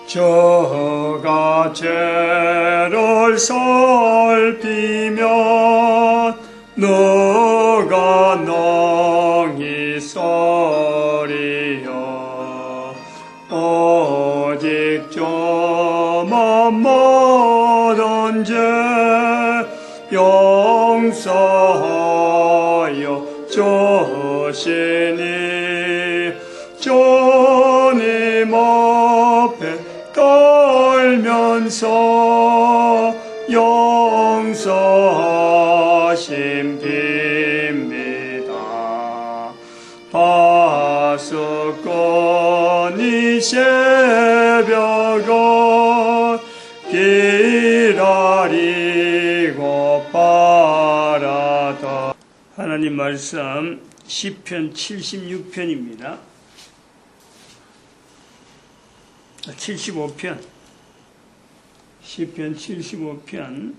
저가 죄를 살피면 너가 능히 서리요. 오직 저만 모든 죄 용서하여 주시니 주님 앞에 떨면서 용서하심 빕니다. 파수꾼이 새벽을 기다리고 바라다. 하나님 말씀 시편 76편입니다. 75편 시편 75편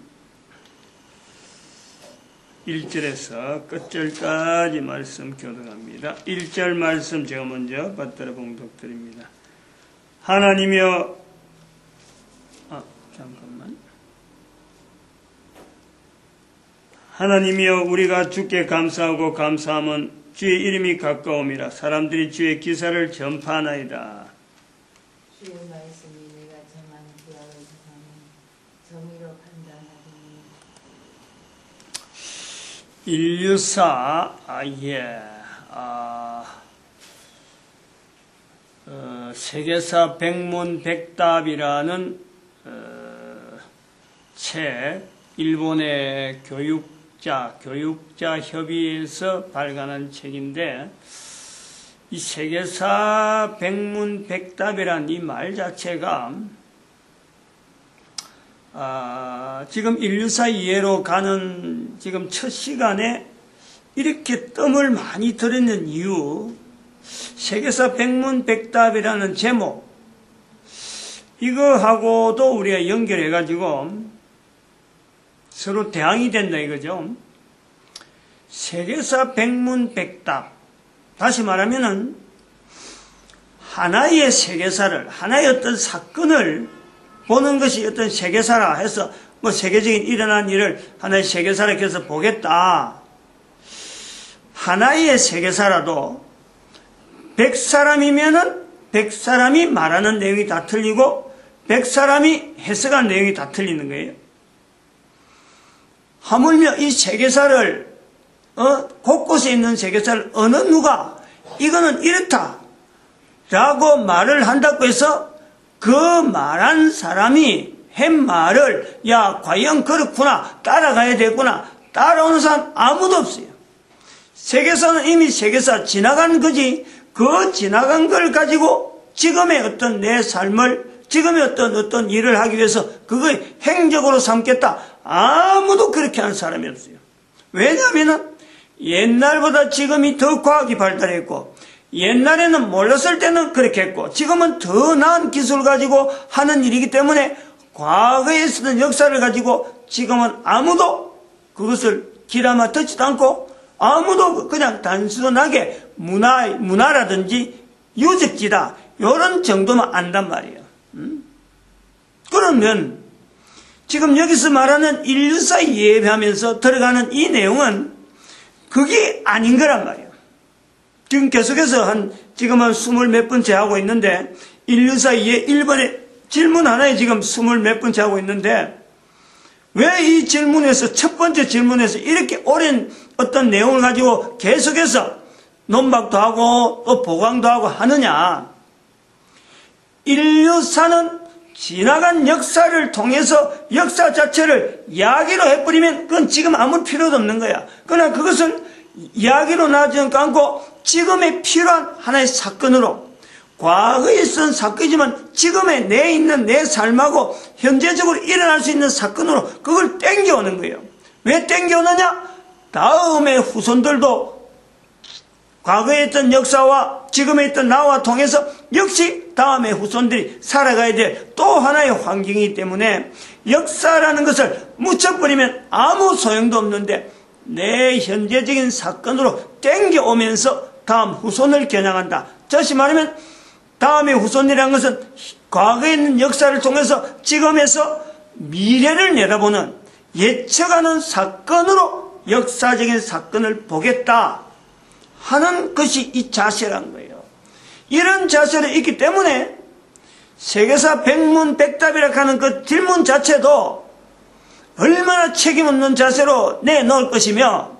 1절에서 끝절까지 말씀 교독합니다. 1절 말씀 제가 먼저 받들어 봉독드립니다. 하나님이여 하나님이여 우리가 주께 감사하고 감사함은 주의 이름이 가까움이라. 사람들이 주의 기사를 전파하나이다. 주의 말씀이 내가 정한 구약을 정의로 판단하리니. 인류사 세계사 백문백답이라는 책, 일본의 교육자 협의회에서 발간한 책인데, 이 세계사 백문백답이란 이 말 자체가 지금 인류사 이해로 가는 지금 첫 시간에 이렇게 뜸을 많이 들이는 이유, 세계사 백문백답이라는 제목, 이거하고도 우리가 연결해 가지고 서로 대항이 된다 이거죠. 세계사 백문백답, 다시 말하면은 하나의 세계사를, 하나의 어떤 사건을 보는 것이 어떤 세계사라 해서 뭐 세계적인 일어난 일을 하나의 세계사라 해서 보겠다. 하나의 세계사라도 100사람이면은 100사람이 말하는 내용이 다 틀리고 100사람이 해석한 내용이 다 틀리는 거예요. 하물며 이 세계사를 곳곳에 있는 세계사를 어느 누가 이거는 이렇다 라고 말을 한다고 해서 그 말한 사람이 한 말을 야 과연 그렇구나 따라가야 되구나 따라오는 사람 아무도 없어요. 세계사는 이미 세계사 지나간 거지, 그 지나간 걸 가지고 지금의 어떤 내 삶을, 지금의 어떤 일을 하기 위해서 그걸 행적으로 삼겠다, 아무도 그렇게 하는 사람이 없어요. 왜냐하면 옛날보다 지금이 더 과학이 발달했고, 옛날에는 몰랐을 때는 그렇게 했고, 지금은 더 나은 기술을 가지고 하는 일이기 때문에 과거에 있었던 역사를 가지고 지금은 아무도 그것을 길아마 듣지도 않고 아무도 그냥 단순하게 문화라든지 유적지다 이런 정도만 안단 말이에요. 그러면 지금 여기서 말하는 인류사 이해하면서 들어가는 이 내용은 그게 아닌 거란 말이에요. 지금 계속해서 지금 한 20몇 번째 하고 있는데, 인류사 이해 1번에 질문 하나에 지금 20몇 번째 하고 있는데, 왜 이 질문에서, 첫 번째 질문에서 이렇게 오랜 어떤 내용을 가지고 계속해서 논박도 하고 또 보강도 하고 하느냐. 인류사는 지나간 역사를 통해서 역사 자체를 이야기로 해버리면 그건 지금 아무 필요도 없는 거야. 그러나 그것을 이야기로 놔주지 않고 지금에 필요한 하나의 사건으로, 과거에 있었던 사건이지만 지금에 내 있는 내 삶하고 현재적으로 일어날 수 있는 사건으로 그걸 땡겨오는 거예요. 왜 땡겨오느냐? 다음의 후손들도 과거에 있던 역사와 지금에 있던 나와 통해서 역시 다음의 후손들이 살아가야 될 또 하나의 환경이기 때문에 역사라는 것을 묻혀버리면 아무 소용도 없는데 내 현재적인 사건으로 땡겨오면서 다음 후손을 겨냥한다. 다시 말하면 다음에 후손이라는 것은 과거에 있는 역사를 통해서 지금에서 미래를 내다보는 예측하는 사건으로 역사적인 사건을 보겠다 하는 것이 이 자세란 거예요. 이런 자세를 있기 때문에 세계사 백문백답이라 하는 그 질문 자체도 얼마나 책임없는 자세로 내놓을 것이며,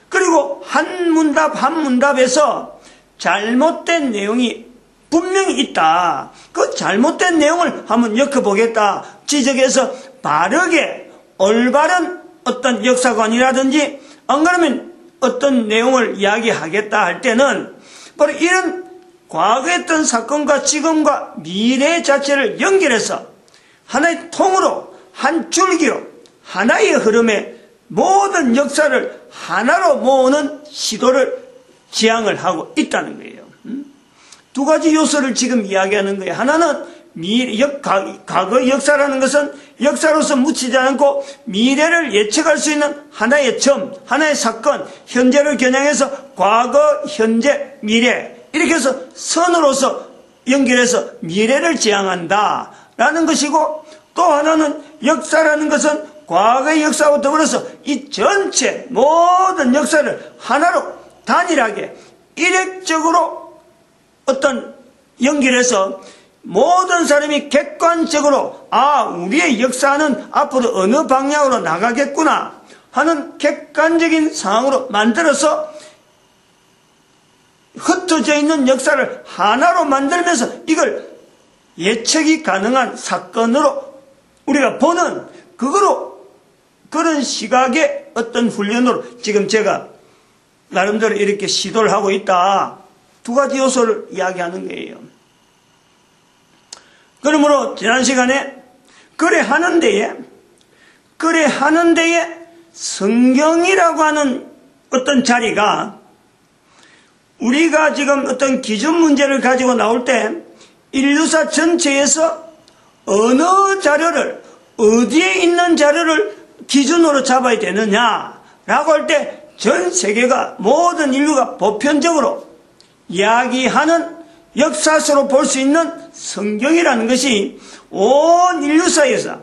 그리고 한 문답에서 잘못된 내용이 분명히 있다. 그 잘못된 내용을 한번 엮어보겠다. 지적해서 바르게 올바른 어떤 역사관이라든지 안 그러면 어떤 내용을 이야기하겠다 할 때는 바로 이런 과거에 했던 사건과 지금과 미래 자체를 연결해서 하나의 통으로 한 줄기로 하나의 흐름에 모든 역사를 하나로 모으는 시도를 지향을 하고 있다는 거예요. 두 가지 요소를 지금 이야기하는 거예요. 하나는 과거 역사라는 것은 역사로서 묻히지 않고 미래를 예측할 수 있는 하나의 점, 하나의 사건, 현재를 겨냥해서 과거, 현재, 미래 이렇게 해서 선으로서 연결해서 미래를 지향한다라는 것이고, 또 하나는 역사라는 것은 과거의 역사와 더불어서 이 전체 모든 역사를 하나로 단일하게 일획적으로 어떤 연결해서 모든 사람이 객관적으로 우리의 역사는 앞으로 어느 방향으로 나가겠구나 하는 객관적인 상황으로 만들어서 흩어져 있는 역사를 하나로 만들면서 이걸 예측이 가능한 사건으로 우리가 보는 그런 시각의 어떤 훈련으로 지금 제가 나름대로 이렇게 시도를 하고 있다. 두 가지 요소를 이야기하는 거예요. 그러므로 지난 시간에 그래하는 데에 성경이라고 하는 어떤 자리가 우리가 지금 어떤 기준 문제를 가지고 나올 때 인류사 전체에서 어느 자료를 어디에 있는 자료를 기준으로 잡아야 되느냐라고 할 때 전 세계가 모든 인류가 보편적으로 이야기하는 역사서로 볼 수 있는 성경이라는 것이 온 인류사에서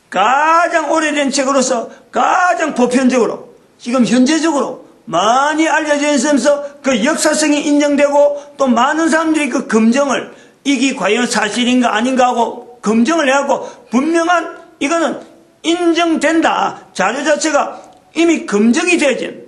가장 오래된 책으로서 가장 보편적으로 지금 현재적으로 많이 알려져 있으면서 그 역사성이 인정되고 또 많은 사람들이 그 검증을 이게 과연 사실인가 아닌가 하고 검증을 해갖고 분명한 이거는 인정된다. 자료 자체가 이미 검증이 되어진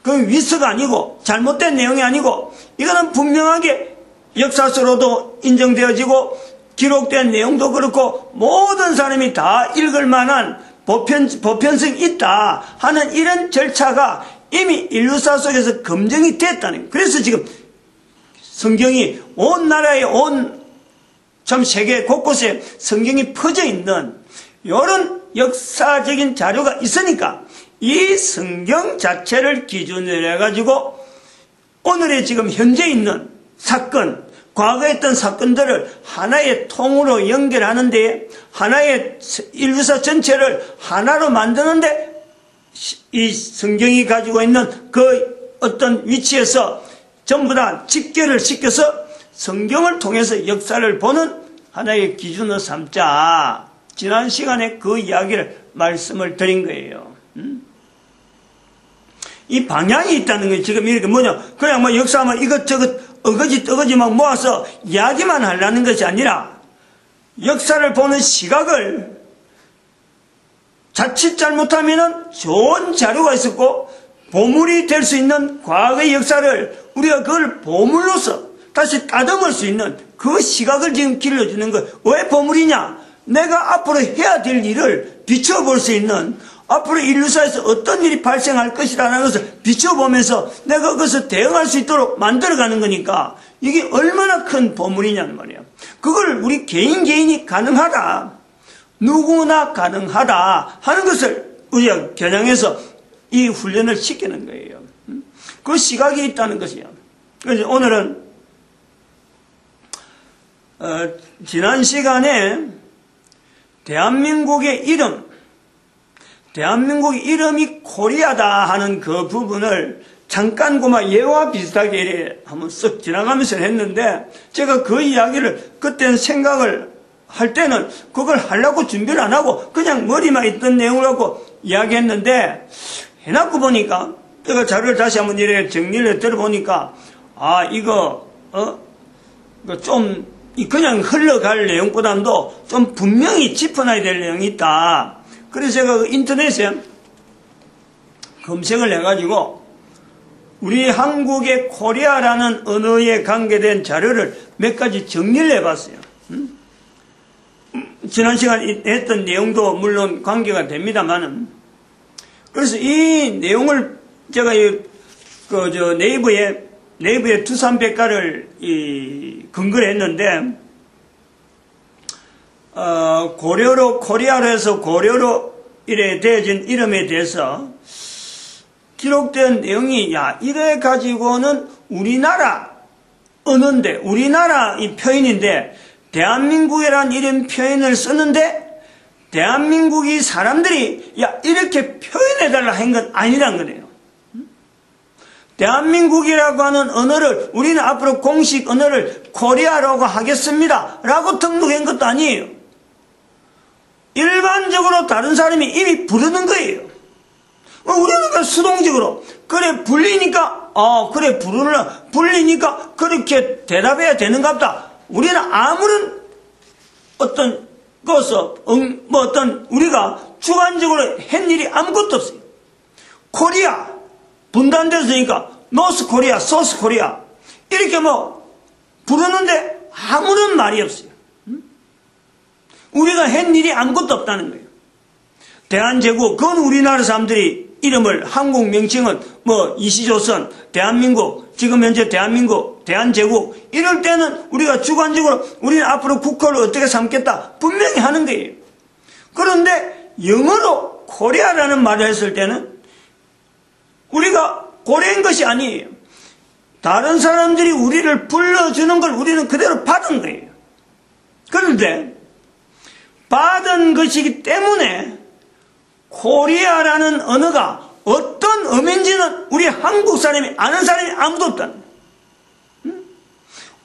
그 위스가 아니고 잘못된 내용이 아니고 이거는 분명하게 역사서로도 인정되어지고 기록된 내용도 그렇고 모든 사람이 다 읽을 만한 보편성이 있다 하는 이런 절차가 이미 인류사 속에서 검증이 됐다는 거예요. 그래서 지금 성경이 온 나라에 참 세계 곳곳에 성경이 퍼져 있는 이런 역사적인 자료가 있으니까 이 성경 자체를 기준으로 해가지고 오늘의 지금 현재 있는 사건, 과거에 했던 사건들을 하나의 통으로 연결하는데 하나의 인류사 전체를 하나로 만드는데 이 성경이 가지고 있는 그 어떤 위치에서 전부 다 직결을 시켜서 성경을 통해서 역사를 보는 하나의 기준으로 삼자. 지난 시간에 그 이야기를 말씀을 드린 거예요. 이 방향이 있다는 게 지금 이렇게 그냥 역사하면 이것저것 어거지 막 모아서 이야기만 하려는 것이 아니라 역사를 보는 시각을 자칫 잘못하면은 좋은 자료가 있었고 보물이 될 수 있는 과거의 역사를 우리가 그걸 보물로서 다시 다듬을 수 있는 그 시각을 지금 길러주는 거예요. 왜 보물이냐? 내가 앞으로 해야 될 일을 비춰볼 수 있는 앞으로 인류사에서 어떤 일이 발생할 것이라는 것을 비춰보면서 내가 그것을 대응할 수 있도록 만들어가는 거니까 이게 얼마나 큰 보물이냐는 말이에요. 그걸 우리 개인이 가능하다. 누구나 가능하다 하는 것을 우리가 겨냥해서 이 훈련을 시키는 거예요. 그 시각이 있다는 것이에요. 그래서 오늘은 지난 시간에 대한민국의 이름이 코리아다 하는 그 부분을 잠깐 고마 예와 비슷하게 이래 한번 쓱 지나가면서 했는데 제가 그 이야기를 그때는 생각을 할 때는 그걸 하려고 준비를 안 하고 그냥 머리만 있던 내용을 갖고 이야기했는데 해놓고 보니까 제가 자료를 다시 한번 이래 정리를 들어보니까 이거 좀 그냥 흘러갈 내용보다도 좀 분명히 짚어놔야 될 내용이 있다. 그래서 제가 그 인터넷에 검색을 해가지고 우리 한국의 코리아라는 언어에 관계된 자료를 몇 가지 정리를 해봤어요. 지난 시간에 했던 내용도 물론 관계가 됩니다만은. 그래서 이 내용을 제가 네이버에 두산백과를 근거를 했는데, 코리아로 해서 고려로 이래 되어진 이름에 대해서 기록된 내용이, 이래 가지고는 우리나라 언어인데, 우리나라 이 표현인데, 대한민국이라는 이런 표현을 쓰는데, 대한민국이 사람들이, 이렇게 표현해달라 한 건 아니란 거네요. 대한민국이라고 하는 언어를, 우리는 앞으로 공식 언어를 코리아라고 하겠습니다. 라고 등록한 것도 아니에요. 일반적으로 다른 사람이 이미 부르는 거예요. 우리는 그냥 수동적으로 그래 불리니까 그래 불리니까 그렇게 대답해야 되는가 보다. 우리는 아무런 어떤 우리가 주관적으로 한 일이 아무것도 없어요. 코리아 분단됐으니까 노스 코리아, 소스 코리아 이렇게 부르는데 아무런 말이 없어요. 우리가 한 일이 아무것도 없다는 거예요. 대한제국, 그건 우리나라 사람들이 이름을, 한국 명칭은 이시조선, 대한민국, 지금 현재 대한민국, 대한제국, 이럴 때는 우리가 주관적으로 우리는 앞으로 국호를 어떻게 삼겠다 분명히 하는 거예요. 그런데 영어로 코리아라는 말을 했을 때는 우리가 고려한 것이 아니에요. 다른 사람들이 우리를 불러주는 걸 우리는 그대로 받은 거예요. 그런데 받은 것이기 때문에 코리아라는 언어가 어떤 의미인지는 우리 한국 사람이 아는 사람이 아무도 없다는 거예요.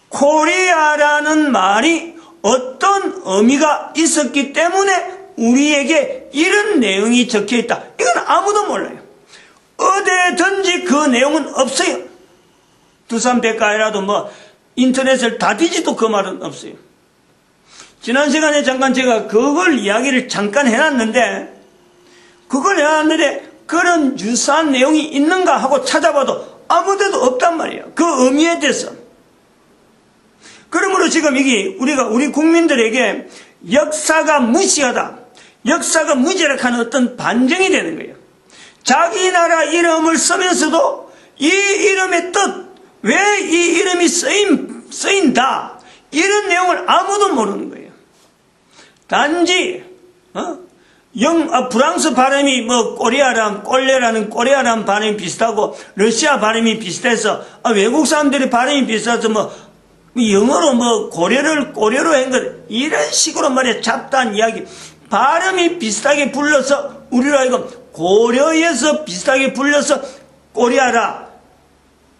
코리아라는 말이 어떤 의미가 있었기 때문에 우리에게 이런 내용이 적혀 있다. 이건 아무도 몰라요. 어디든지 그 내용은 없어요. 두산백과라도 인터넷을 다 뒤지도 그 말은 없어요. 지난 시간에 잠깐 제가 그걸 이야기를 잠깐 해놨는데 그런 유사한 내용이 있는가 하고 찾아봐도 아무데도 없단 말이에요. 그 의미에 대해서. 그러므로 지금 이게 우리 국민들에게 역사가 무시하다, 역사가 무지락하는 어떤 반증이 되는 거예요. 자기 나라 이름을 쓰면서도 이 이름의 뜻, 왜 이 이름이 쓰인다, 이런 내용을 아무도 모르는 거예요. 단지 프랑스 발음이 꼴레라는 코리아라는 발음이 비슷하고 러시아 발음이 비슷해서 외국 사람들이 발음이 비슷해서 영어로 고려로 한 것, 이런 식으로 말이야 잡다한 이야기. 발음이 비슷하게 불러서 우리로 하여금 고려에서 비슷하게 불려서 코리아라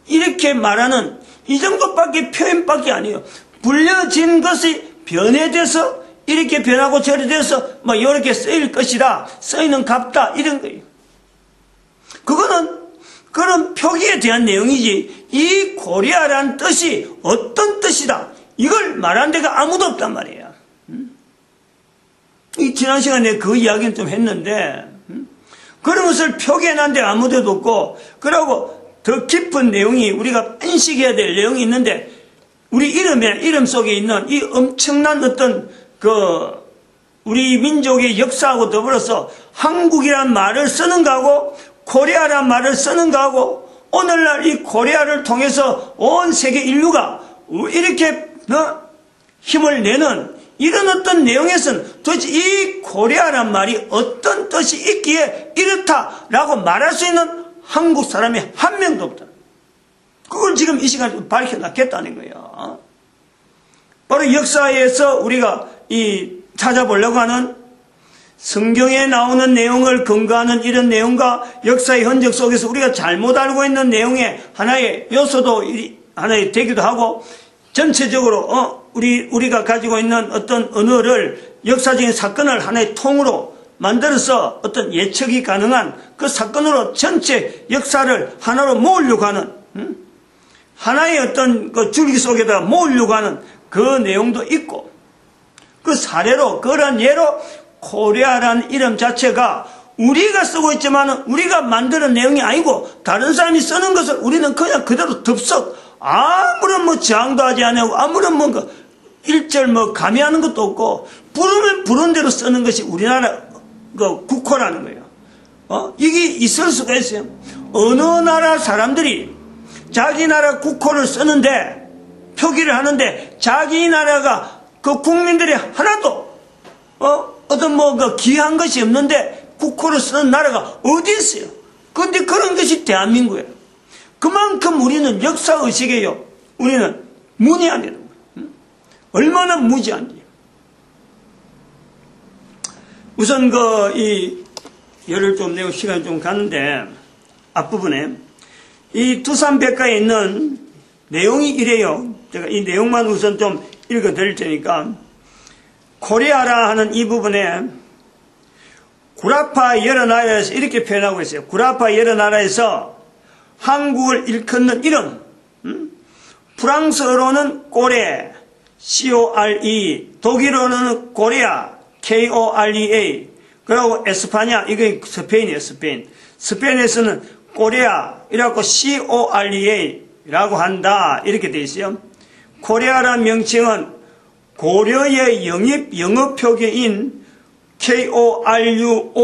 이렇게 말하는 이 정도밖에 표현밖에 아니에요. 불려진 것이 변해돼서 이렇게 변하고 저리 돼서 이렇게 쓰일 것이다, 쓰이는 값다, 이런 거예요. 그거는 그런 표기에 대한 내용이지 이 코리아라는 뜻이 어떤 뜻이다 이걸 말한 데가 아무도 없단 말이에요. 지난 시간에 그 이야기는 좀 했는데 그런 것을 표기해놓은 데 아무데도 없고, 그러고 더 깊은 내용이 우리가 인식해야 될 내용이 있는데 우리 이름 속에 있는 이 엄청난 어떤 우리 민족의 역사하고 더불어서 한국이라는 말을 쓰는 거하고 코리아라는 말을 쓰는 거하고 오늘날 이 코리아를 통해서 온 세계 인류가 이렇게 힘을 내는 이런 어떤 내용에서는 도대체 이 코리아란 말이 어떤 뜻이 있기에 이렇다라고 말할 수 있는 한국 사람이 한 명도 없다. 그걸 지금 이 시간에 밝혀놨겠다는 거예요. 바로 역사에서 우리가 찾아보려고 하는 성경에 나오는 내용을 근거하는 이런 내용과 역사의 흔적 속에서 우리가 잘못 알고 있는 내용의 하나의 요소도 하나의 되기도 하고, 전체적으로 우리가 가지고 있는 어떤 언어를, 역사적인 사건을 하나의 통으로 만들어서 어떤 예측이 가능한 그 사건으로 전체 역사를 하나로 모으려고 하는, 하나의 어떤 그 줄기 속에다 모으려고 하는 그 내용도 있고, 그 사례로, 그런 예로 코리아라는 이름 자체가 우리가 쓰고 있지만 우리가 만드는 내용이 아니고 다른 사람이 쓰는 것을 우리는 그냥 그대로 덥석 아무런 뭐 저항도 하지 않고 아무런 뭔가 일절 뭐 감히하는 것도 없고 부르면 부른 대로 쓰는 것이 우리나라 그 국호라는 거예요. 이게 있을 수가 있어요. 어느 나라 사람들이 자기 나라 국호를 쓰는데, 표기를 하는데 자기 나라가 그 국민들이 하나도 어떤 뭐 그 귀한 것이 없는데 국호를 쓰는 나라가 어디 있어요? 그런데 그런 것이 대한민국이에요. 그만큼 우리는 역사의식이에요. 우리는 문의하는 거예요. 얼마나 무지한지. 우선 열을 좀 내고 시간이 좀 가는데, 앞부분에 이 두산백과에 있는 내용이 이래요. 제가 이 내용만 우선 좀 읽어 드릴 테니까, 코리아라 하는 이 부분에 구라파 여러 나라에서 이렇게 표현하고 있어요. 구라파 여러 나라에서 한국을 일컫는 이름, 프랑스어로는 꼬레, C-O-R-E, 독일어로는 코리아, K-O-R-E-A, 그리고 에스파냐, 이게 스페인이에요, 스페인. 스페인에서는 코리아, 이라고 C-O-R-E-A 라고 한다, 이렇게 되어 있어요. 코리아라는 명칭은 고려의 영업 표기인 KORUO에서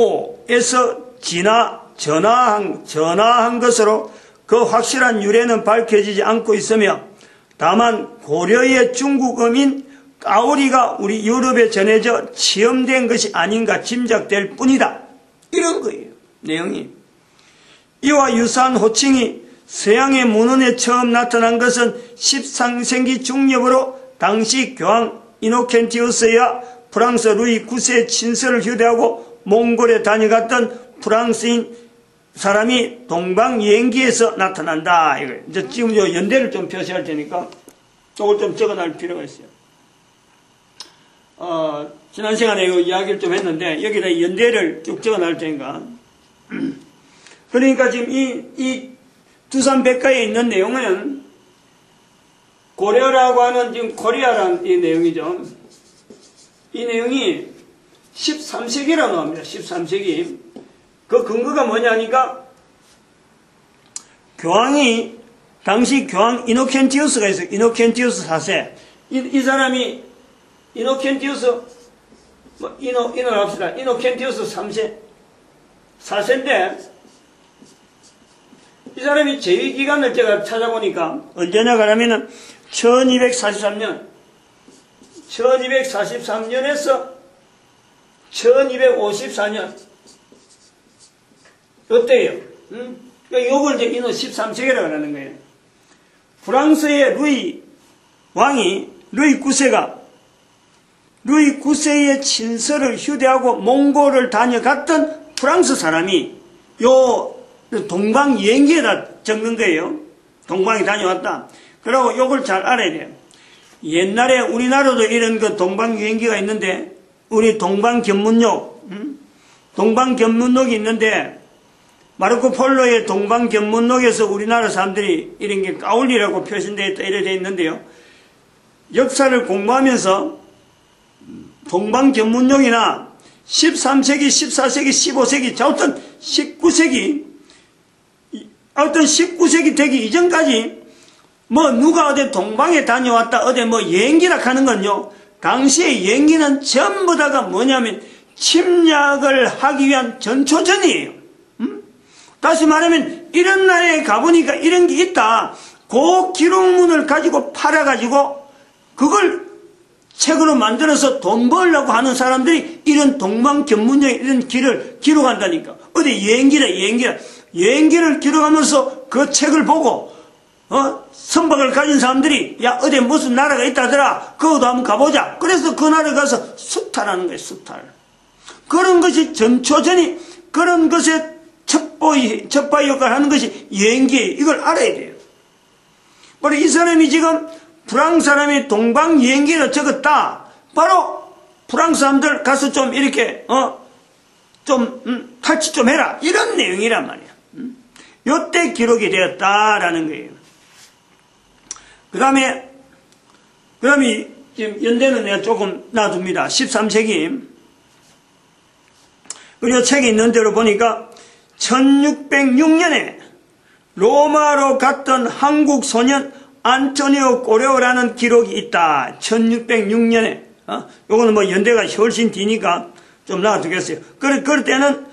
전화한 것으로 그 확실한 유래는 밝혀지지 않고 있으며, 다만 고려의 중국음인 까오리가 우리 유럽에 전해져 취염된 것이 아닌가 짐작될 뿐이다. 이런 거예요, 내용이. 이와 유사한 호칭이 서양의 문헌에 처음 나타난 것은 13세기 중엽으로 당시 교황 이노켄티우스야 프랑스 루이 9세의 친서를 휴대하고 몽골에 다녀갔던 프랑스인 사람이 동방여행기에서 나타난다. 이제 지금 연대를 좀 표시할 테니까 이걸 좀 적어놓을 필요가 있어요. 지난 시간에 이 이야기를 좀 했는데 여기다 연대를 쭉 적어놓을 테니까. 그러니까 지금 이 두산백과에 있는 내용은 고려라고 하는 지금 코리아라는 이 내용이죠. 이 내용이 13세기라고 합니다. 13세기. 그 근거가 뭐냐니까, 당시 교황 이노켄티우스가 있어요. 이노켄티우스 4세. 이 사람이 이노켄티우스, 이노를 합시다. 이노켄티우스 3세. 4세인데, 이 사람이 재위기간을 제가 찾아보니까, 언제냐 그러면은, 1243년에서 1254년. 어때요? 그러니까 요걸 이제 이노 13세기라고 하는 거예요. 프랑스의 루이 9세의 친서를 휴대하고 몽골을 다녀갔던 프랑스 사람이 요 동방여행기에다 적는 거예요. 동방에 다녀왔다. 그리고 요걸 잘 알아야 돼요. 옛날에 우리나라도 이런 그 동방여행기가 있는데, 우리 동방견문록이 있는데, 마르코 폴로의 동방견문록에서 우리나라 사람들이 이런 게 까울리라고 표시되어 있다, 이래 되어 있는데요. 역사를 공부하면서 동방견문록이나 13세기, 14세기, 15세기, 어떤 19세기 되기 이전까지 누가 어디 동방에 다녀왔다, 어디 여행기라 하는 건요, 당시의 여행기는 전부 다가 뭐냐면 침략을 하기 위한 전초전이에요. 다시 말하면 이런 나라에 가보니까 이런 게 있다. 그 기록문을 가지고 팔아가지고 그걸 책으로 만들어서 돈 벌려고 하는 사람들이 이런 동방견문역 이런 길을 기록한다니까. 어디 여행기를 기록하면서 그 책을 보고 선박을 가진 사람들이 어디 무슨 나라가 있다더라, 그것도 한번 가보자. 그래서 그 나라에 가서 수탈하는 거예요. 수탈. 그런 것이 전초전이 그런 것에 첩보위 역할을 하는 것이 여행기예요. 이걸 알아야 돼요. 바로 이 사람이 지금 프랑스 사람이 동방여행기로 적었다. 바로 프랑스 사람들 가서 좀 이렇게 탈취 좀 해라. 이런 내용이란 말이야. 요때 기록이 되었다라는 거예요. 그다음에 지금 연대는 내가 조금 놔둡니다. 13세기. 그리고 책에 있는 대로 보니까 1606년에 로마로 갔던 한국 소년 안토니오 고레오라는 기록이 있다. 1606년에. 요거는 뭐 연대가 훨씬 뒤니까 좀 놔두겠어요. 그럴 때는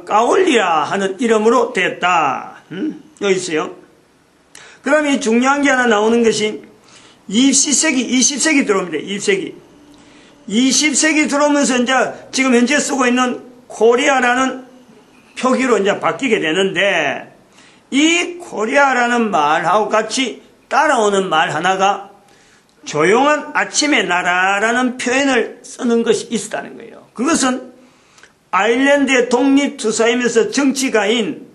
까올리라 하는 이름으로 됐다. 여기 있어요. 그 다음에 중요한 게 하나 나오는 것이 20세기 들어옵니다. 20세기 들어오면서 이제 지금 현재 쓰고 있는 코리아라는 표기로 이제 바뀌게 되는데, 이 코리아라는 말하고 같이 따라오는 말 하나가 조용한 아침의 나라라는 표현을 쓰는 것이 있었다는 거예요. 그것은 아일랜드의 독립투사이면서 정치가인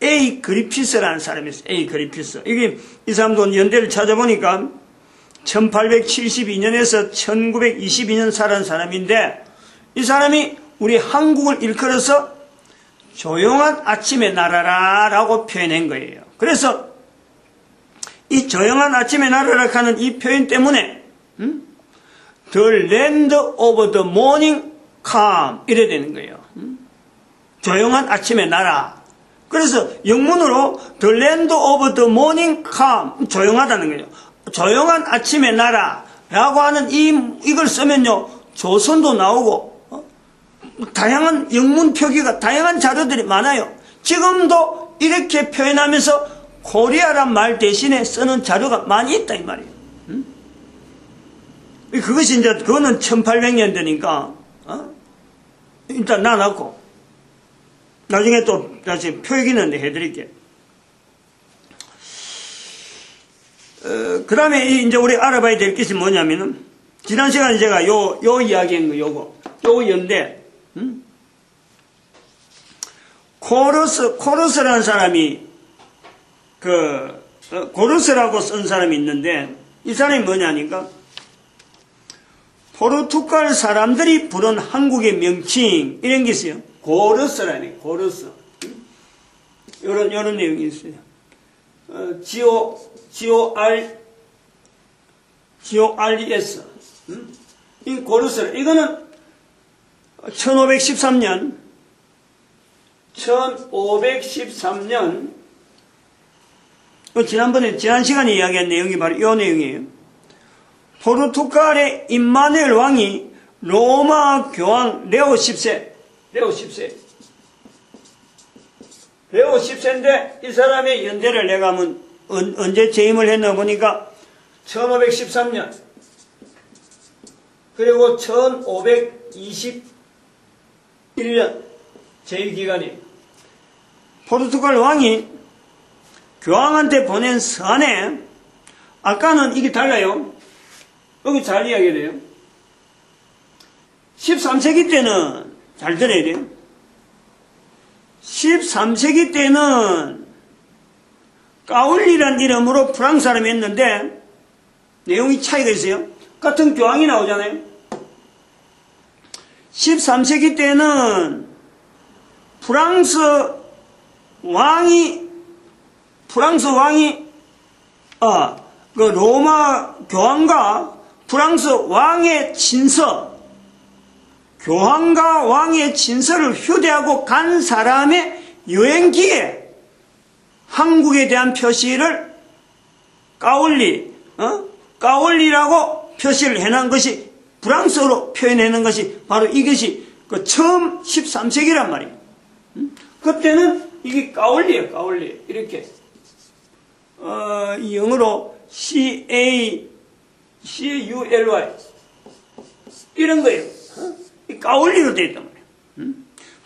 A. 그리피스라는 사람이 있어요. A. 그리피스. 이 사람도 연대를 찾아보니까 1872년에서 1922년 살은 사람인데, 이 사람이 우리 한국을 일컬어서 조용한 아침의 나라라고 표현한 거예요. 그래서 이 조용한 아침의 나라라 하는 이 표현 때문에 The land of the morning calm 이래 되는 거예요. 조용한 아침의 나라. 그래서 영문으로 The land of the morning calm, 조용하다는 거예요. 조용한 아침의 나라라고 하는 이걸 쓰면요, 조선도 나오고 다양한 영문 표기가 다양한 자료들이 많아요. 지금도 이렇게 표현하면서 코리아란 말 대신에 쓰는 자료가 많이 있다 이 말이에요. 그것이 이제 그거는 1800년대니까 일단 놔놓고 나중에 또 다시 표기는 해드릴게요. 그 다음에 이제 우리 알아봐야 될 것이 뭐냐면은, 지난 시간에 제가 요 이야기한 거, 요거 연대, 코러스라는 사람이, 고르스라고 쓴 사람이 있는데, 이 사람이 뭐냐니까, 포르투갈 사람들이 부른 한국의 명칭, 이런 게 있어요. 고르스라네, 고르스. 요런 내용이 있어요. GORES. 이 고르스. 이거는 1513년, 지난 시간에 이야기한 내용이 바로 이 내용이에요. 포르투갈의 임마누엘 왕이 로마 교황 레오 10세인데, 이 사람의 연대를 내가 하면 언제 재임을 했나 보니까 1513년, 그리고 1521년 재임기간이, 포르투갈 왕이 교황한테 보낸 서한에, 아까는 이게 달라요. 여기 잘 이야기해야 돼요. 13세기 때는, 잘 들어야 돼요. 13세기 때는 까울리라는 이름으로 프랑스 사람이 했는데, 내용이 차이가 있어요. 같은 교황이 나오잖아요. 13세기 때는 프랑스 왕이 그 로마 교황과 프랑스 왕의 친서, 교황과 왕의 친서를 휴대하고 간 사람의 여행기에 한국에 대한 표시를 까올리라고 표시를 해놓은 것이, 프랑스어로 표현해놓은 것이 바로 이것이 그 처음 13세기란 말이에요. 그때는 이게 까올리예요, 까올리. 이렇게 영어로 CAULY 이런 거예요. 까올리로 되어 있단 말이에요.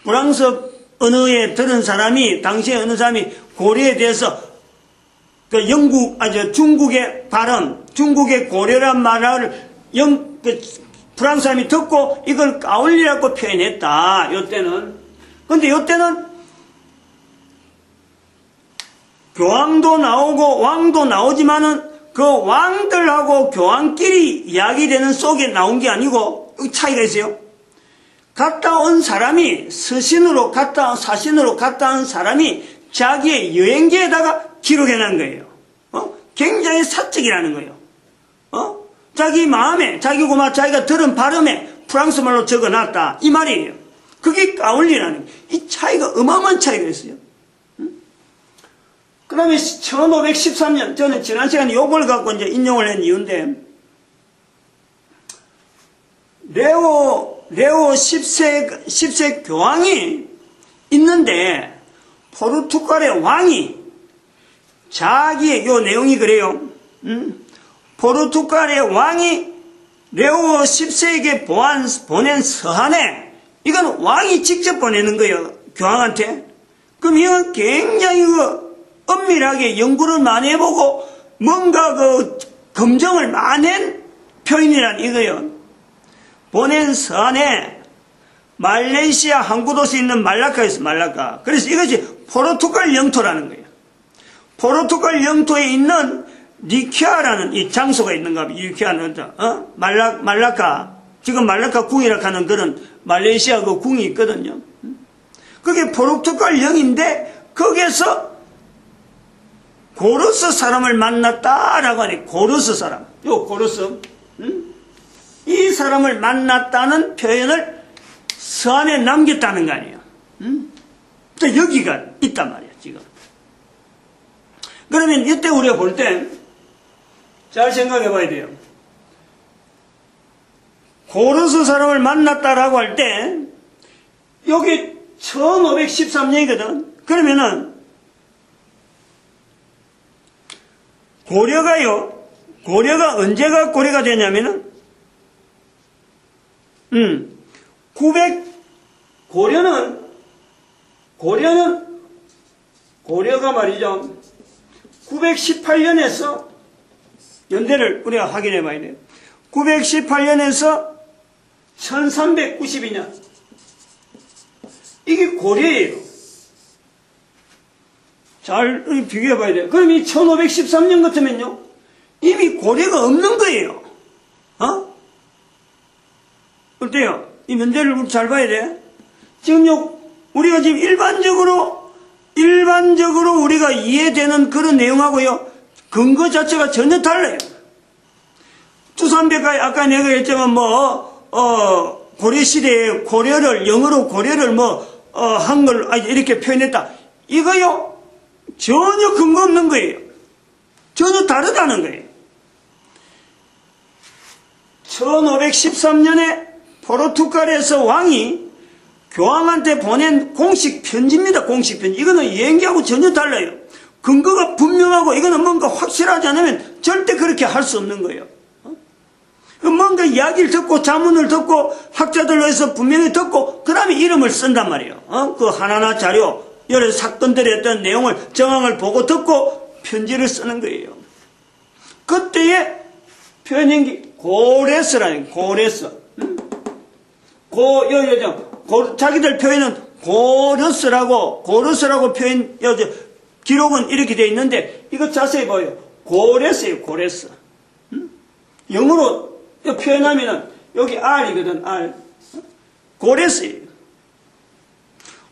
프랑스 언어에 들은 사람이, 당시에 어느 사람이 고려에 대해서 중국의 발음, 중국의 고려란 말을 프랑스 사람이 듣고 이걸 까울리라고 표현했다. 요때는. 근데 요때는 교황도 나오고 왕도 나오지만은 그 왕들하고 교황끼리 이야기되는 속에 나온 게 아니고 차이가 있어요. 갔다 온 사람이 사신으로 갔다 온 사람이 자기의 여행기에다가 기록해놓은 거예요. 굉장히 사적이라는 거예요. 자기 마음에, 자기가 들은 발음에 프랑스 말로 적어놨다. 이 말이에요. 그게 까울리라는 거예요. 이 차이가 어마어마한 차이가 있어요. 그 다음에 1513년, 저는 지난 시간에 요걸 갖고 이제 인용을 한 이유인데, 레오 10세 교황이 있는데, 포르투갈의 왕이 자기의, 요 내용이 그래요. 포르투갈의 왕이 레오 10세에게 보낸 서한에, 이건 왕이 직접 보내는 거예요. 교황한테. 그럼 이건 굉장히 엄밀하게 연구를 많이 해보고 뭔가 검증을 많이 한 표현이란 이거예요. 보낸 서한에 말레이시아 항구도시에 있는 말라카에서 말라카. 그래서 이것이 포르투갈 영토라는 거예요. 포르투갈 영토에 있는 리키아라는 이 장소가 있는가 봐요. 리키아는 말라카. 지금 말라카 궁이라고 하는 그런 말레이시아 그 궁이 있거든요. 그게 포르투갈 영인데 거기에서 고르스 사람을 만났다라고 하니 고르스 사람. 요 고르스. 이 사람을 만났다는 표현을 서한에 남겼다는 거 아니에요. 또 여기가 있단 말이에요, 지금. 그러면 이때 우리가 볼 때 잘 생각해 봐야 돼요. 고르스 사람을 만났다라고 할 때 여기 1513년이거든. 그러면은 고려가 언제가 고려가 되냐면은, 고려가 말이죠. 918년에서, 연대를 우리가 확인해 봐야 돼요. 918년에서 1392년. 이게 고려예요. 잘 비교해 봐야 돼요. 그럼 이 1513년 같으면요, 이미 고려가 없는 거예요. 어때요? 이 문제를 잘 봐야 돼. 지금요, 우리가 지금 일반적으로 우리가 이해되는 그런 내용하고요, 근거 자체가 전혀 달라요. 두산백과에 아까 내가 했지만 고려시대에 영어로 고려를 한글, 이렇게 표현했다. 이거요, 전혀 근거 없는 거예요. 전혀 다르다는 거예요. 1513년에 포르투갈에서 왕이 교황한테 보낸 공식 편지입니다. 공식 편지. 이거는 여행기하고 전혀 달라요. 근거가 분명하고 이거는 뭔가 확실하지 않으면 절대 그렇게 할 수 없는 거예요. 뭔가 이야기를 듣고 자문을 듣고 학자들로해서 분명히 듣고 그 다음에 이름을 쓴단 말이에요. 그 하나하나 자료, 여러 사건들의 어떤 내용을 정황을 보고 듣고 편지를 쓰는 거예요. 그때의 표현이 고레스라는 고레스. 자기들 표현은 고르스라고 표현, 기록은 이렇게 되어 있는데, 이거 자세히 봐요. 고레스예요, 고레스. 영어로 표현하면은, 여기 R이거든, R. 고레스예요.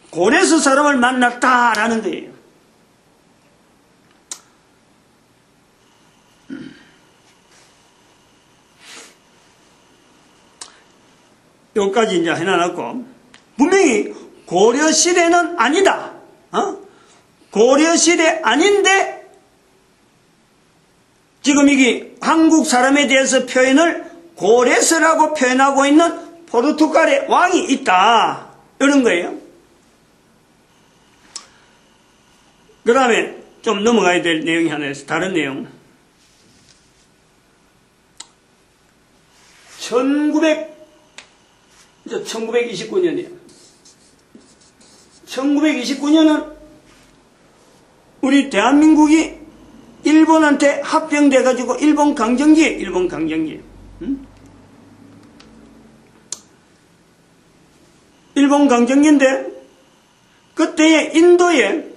고레스 사람을 만났다라는 거예요. 여기까지 이제 해놔놓고, 분명히 고려시대는 아니다. 고려시대 아닌데, 지금 이게 한국 사람에 대해서 표현을 고레스라고 표현하고 있는 포르투갈의 왕이 있다. 이런 거예요. 그 다음에 좀 넘어가야 될 내용이 하나 있어요. 다른 내용. 1929년이에요. 1929년은 우리 대한민국이 일본한테 합병돼가지고 일본 강점기예요. 일본 강점기인데 그때의 인도의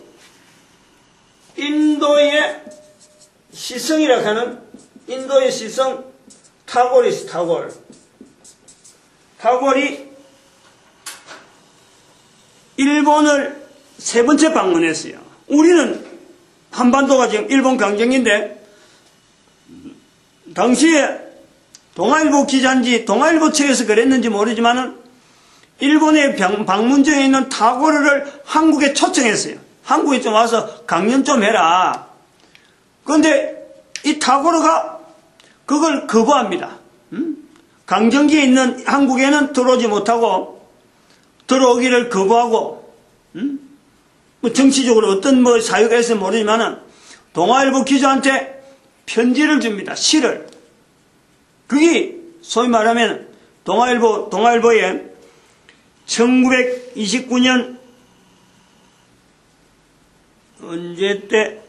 시성이라 하는 인도의 시성 타골이 있어. 타골이 일본을 3번째 방문했어요. 우리는 한반도가 지금 일본 강점기인데 당시에 동아일보 기자인지 동아일보 측에서 그랬는지 모르지만은 일본의 방문지에 있는 타고르를 한국에 초청했어요. 한국에 좀 와서 강연 좀 해라. 그런데 이 타고르가 그걸 거부합니다. 강점기에 있는 한국에는 들어오지 못하고 들어오기를 거부하고 뭐 정치적으로 어떤 뭐 사유가 있을지 모르지만은 동아일보 기자한테 편지를 줍니다. 시를. 그게 소위 말하면 동아일보에 1929년 언제 때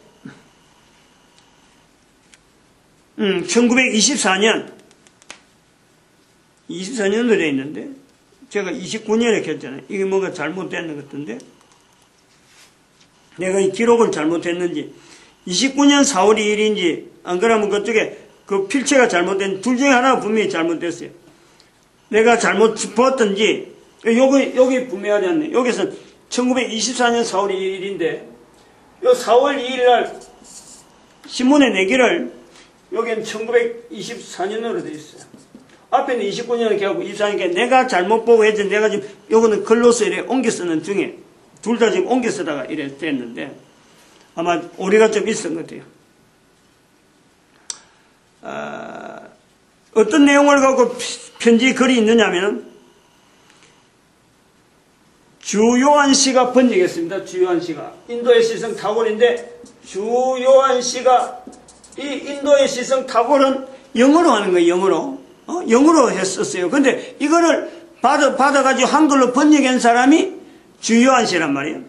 1924년 24년도 되어 있는데 제가 29년에 켰잖아요. 이게 뭔가 잘못됐는 것 같은데 내가 이 기록을 잘못했는지 29년 4월 2일인지 안 그러면 그쪽에 그 필체가 잘못된 둘 중에 하나가 분명히 잘못됐어요. 내가 잘못 짚었던지 여기 분명하지 않네. 여기서는 1924년 4월 2일인데 요 4월 2일 날 신문에 내기를 여기는 1924년으로 되어 있어요. 앞에는 29년을 기하고 24년이니까 내가 잘못 보고 했지. 내가 지금 요거는 글로서 이래 옮겨 쓰는 중에 둘 다 지금 옮겨 쓰다가 이래 됐는데 아마 오류가 좀 있었던 것 같아요. 어떤 내용을 갖고 편지 글이 있느냐면은 주요한 시가 번역했습니다. 주요한 시가 인도의 시성 타골인데 주요한 시가 이 인도의 시성 타골은 영어로 하는 거예요. 영어로 했었어요. 근데 이거를 받아가지고 한글로 번역한 사람이 주요한 시란 말이에요.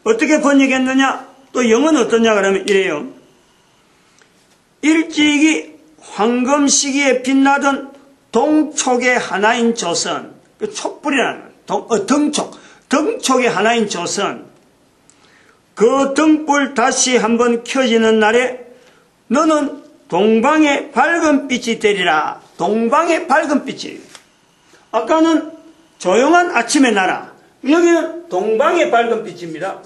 어떻게 번역했느냐? 또 영어는 어떠냐 그러면 이래요. 일찍이 황금 시기에 빛나던 동촉의 하나인 조선, 그 촛불이라는 등촉의 하나인 조선, 그 등불 다시 한번 켜지는 날에 너는 동방의 밝은 빛이 되리라. 동방의 밝은 빛이. 아까는 조용한 아침의 나라. 여기는 동방의 밝은 빛입니다.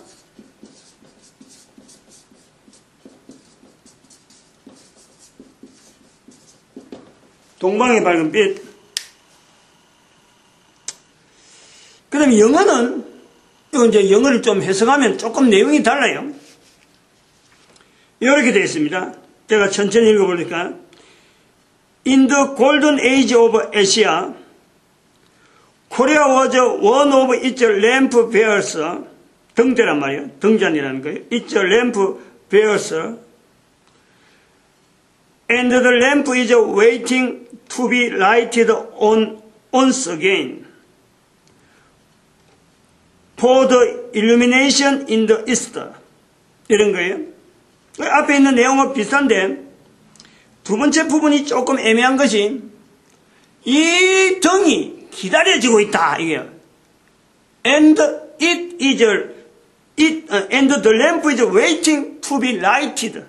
동방의 밝은 빛. 그 다음에 영어는, 이거 이제 영어를 좀 해석하면 조금 내용이 달라요. 이렇게 되어 있습니다. 제가 천천히 읽어보니까. In the golden age of Asia, Korea was one of its lamp bearers. 등대란 말이에요. 등잔이라는 거예요. Its lamp bearers. And the lamp is waiting to be lighted on once again for the illumination in the east. 이런 거예요. 앞에 있는 내용은 비슷한데 두 번째 부분이 조금 애매한 것이 이 등이 기다려지고 있다. 이게요. And the lamp is waiting to be lighted.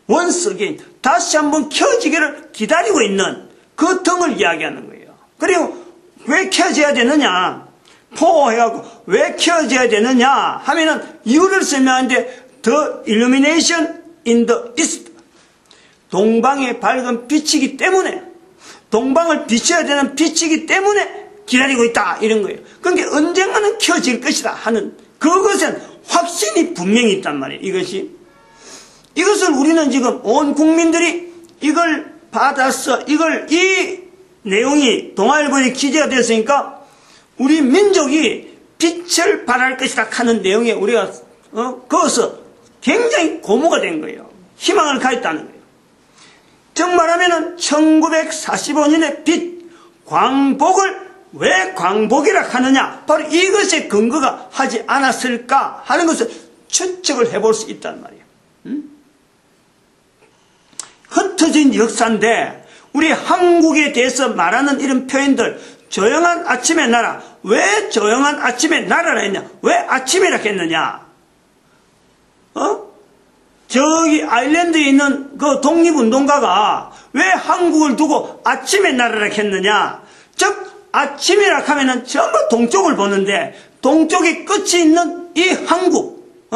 once again. 다시 한번 켜지기를 기다리고 있는 그 등을 이야기하는 거예요. 그리고 왜 켜져야 되느냐? 포해갖고 왜 켜져야 되느냐? 하면은 이유를 설명하는데 The illumination in the east. 동방의 밝은 빛이기 때문에 동방을 비춰야 되는 빛이기 때문에 기다리고 있다. 이런 거예요. 그러니까 언젠가는 켜질 것이다 하는 그것은 확신이 분명히 있단 말이에요. 이것을 우리는 지금 온 국민들이 이걸 받아서 이 내용이 동아일보에 기재가 됐으니까 우리 민족이 빛을 발할 것이다 하는 내용에 우리가 거기서 굉장히 고무가 된 거예요. 희망을 가졌다는 거예요. 정말하면은 1945년의 빛 광복을 왜 광복이라 하느냐? 바로 이것에 근거가 하지 않았을까 하는 것을 추측을 해볼 수 있단 말이에요. 흩어진 역사인데 우리 한국에 대해서 말하는 이런 표현들 조용한 아침의 나라. 왜 조용한 아침의 나라라 했냐? 왜 아침이라 했느냐? 저기 아일랜드에 있는 그 독립운동가가 왜 한국을 두고 아침의 나라라 했느냐? 즉, 아침이라 하면은 전부 동쪽을 보는데, 동쪽의 끝이 있는 이 한국,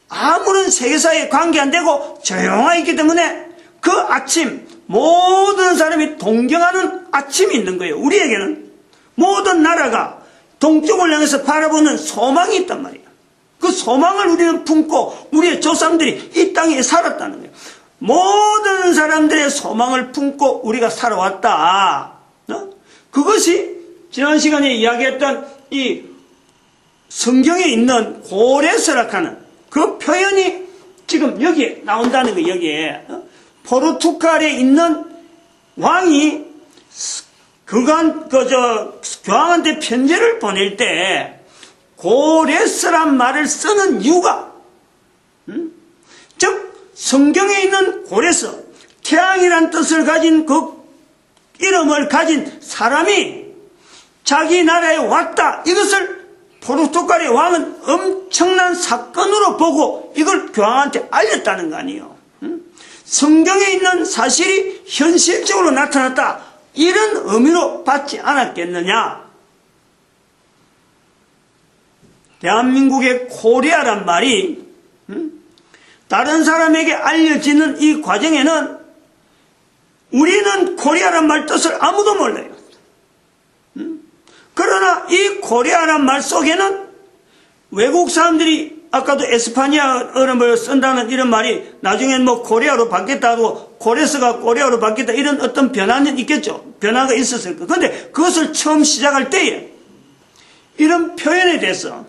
아무런 세계사에 관계 안 되고 조용하게 있기 때문에 그 아침, 모든 사람이 동경하는 아침이 있는 거예요. 우리에게는 모든 나라가 동쪽을 향해서 바라보는 소망이 있단 말이에요. 그 소망을 우리는 품고 우리의 조상들이 이 땅에 살았다는 거예요. 모든 사람들의 소망을 품고 우리가 살아왔다. 그것이 지난 시간에 이야기했던 이 성경에 있는 고레스라카는 그 표현이 지금 여기에 나온다는 거예요. 여기에 포르투갈에 있는 왕이 교황한테 편지를 보낼 때 고레스란 말을 쓰는 이유가 즉 성경에 있는 고레스, 태양이란 뜻을 가진 그 이름을 가진 사람이 자기 나라에 왔다. 이것을 포르투갈의 왕은 엄청난 사건으로 보고 이걸 교황한테 알렸다는 거 아니에요. 성경에 있는 사실이 현실적으로 나타났다. 이런 의미로 받지 않았겠느냐. 대한민국의 코리아란 말이 다른 사람에게 알려지는 이 과정에는 우리는 코리아란 말 뜻을 아무도 몰라요. 그러나 이 코리아란 말 속에는 외국 사람들이 아까도 에스파니아어를 쓴다는 이런 말이 나중엔 뭐 코리아로 바뀌었다고 고레스가 코리아로 바뀌었다 이런 어떤 변화는 있겠죠. 변화가 있었을 거예요. 그런데 그것을 처음 시작할 때에 이런 표현에 대해서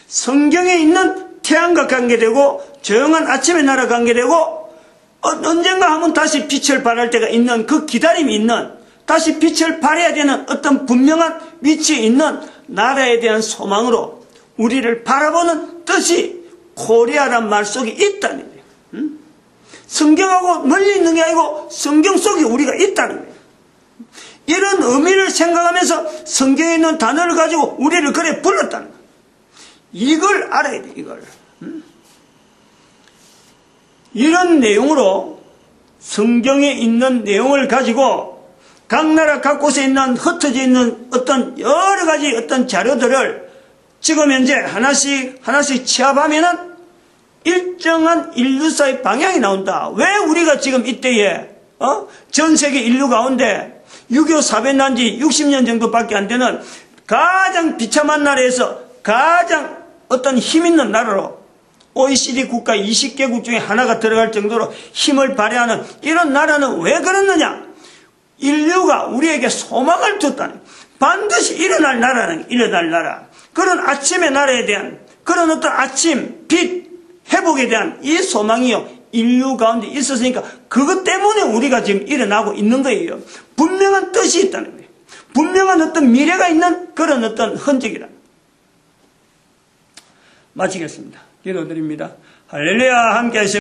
성경에 있는 태양과 관계되고 조용한 아침의 나라 관계되고 언젠가 하면 다시 빛을 발할 때가 있는 그 기다림이 있는 다시 빛을 발해야 되는 어떤 분명한 위치에 있는 나라에 대한 소망으로 우리를 바라보는 뜻이 코리아란 말 속에 있다는 거예요. 성경하고 멀리 있는 게 아니고 성경 속에 우리가 있다는 거예요. 이런 의미를 생각하면서 성경에 있는 단어를 가지고 우리를 그래 불렀다는 거예요. 이걸 알아야 돼, 이걸. 이런 내용으로 성경에 있는 내용을 가지고 각 나라 각 곳에 있는 흩어져 있는 어떤 여러 가지 어떤 자료들을 지금 현재 하나씩 취합하면은 일정한 인류사의 방향이 나온다. 왜 우리가 지금 이때에 전 세계 인류 가운데 6.25 사변 난 지 60년 정도밖에 안 되는 가장 비참한 나라에서 가장 어떤 힘 있는 나라로 OECD 국가 20개국 중에 하나가 들어갈 정도로 힘을 발휘하는 이런 나라는 왜 그렇느냐? 인류가 우리에게 소망을 줬다는, 반드시 일어날 나라는 일어날 나라, 그런 아침의 나라에 대한 그런 어떤 아침, 빛, 회복에 대한 이 소망이요 인류 가운데 있었으니까 그것 때문에 우리가 지금 일어나고 있는 거예요. 분명한 뜻이 있다는 거예요. 분명한 어떤 미래가 있는 그런 어떤 흔적이라. 마치겠습니다. 기도드립니다. 할렐루야. 함께 하시고